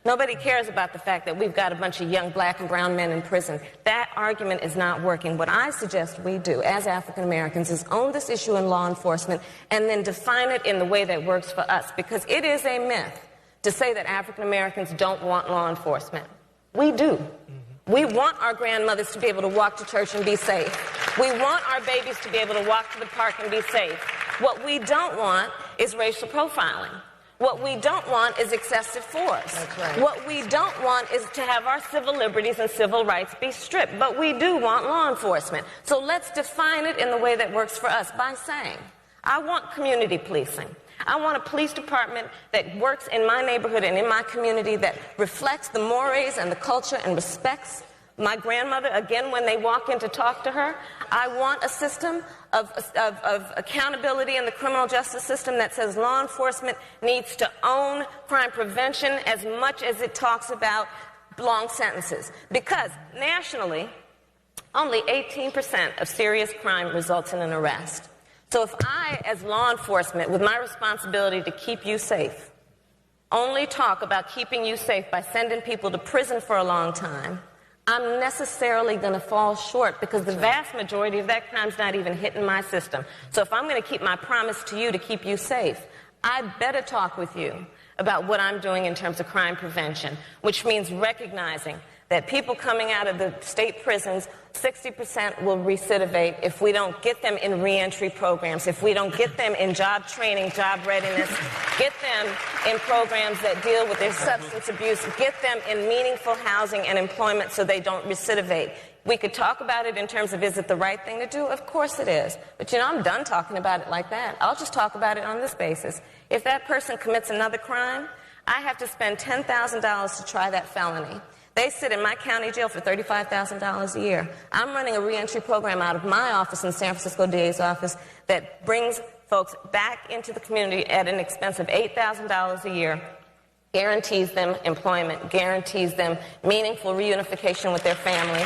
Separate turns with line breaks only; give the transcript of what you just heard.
Nobody cares about the fact that we've got a bunch of young black and brown men in prison. That argument is not working. What I suggest we do as African Americans is own this issue in law enforcement and then define it in the way that works for us, because it is a myth to say that African Americans don't want law enforcement. We do. We want our grandmothers to be able to walk to church and be safe. We want our babies to be able to walk to the park and be safe. What we don't want is racial profiling. What we don't want is excessive force.
That's right.
What we don't want is to have our civil liberties and civil rights be stripped. But we do want law enforcement. So let's define it in the way that works for us by saying, I want community policing. I want a police department that works in my neighborhood and in my community that reflects the mores and the culture and respects my grandmother, again, when they walk in to talk to her. I want a system of accountability in the criminal justice system that says law enforcement needs to own crime prevention as much as it talks about long sentences. Because nationally, only 18% of serious crime results in an arrest. So if I, as law enforcement, with my responsibility to keep you safe, only talk about keeping you safe by sending people to prison for a long time, I'm necessarily going to fall short, because the vast majority of that crime's not even hitting my system. So if I'm going to keep my promise to you to keep you safe, I better talk with you about what I'm doing in terms of crime prevention, which means recognizing that people coming out of the state prisons, 60% will recidivate if we don't get them in reentry programs, if we don't get them in job training, job readiness, get them in programs that deal with their substance abuse, get them in meaningful housing and employment so they don't recidivate. We could talk about it in terms of, is it the right thing to do? Of course it is. But you know, I'm done talking about it like that. I'll just talk about it on this basis. If that person commits another crime, I have to spend $10,000 to try that felony. They sit in my county jail for $35,000 a year. I'm running a reentry program out of my office in San Francisco DA's office that brings folks back into the community at an expense of $8,000 a year, guarantees them employment, guarantees them meaningful reunification with their family.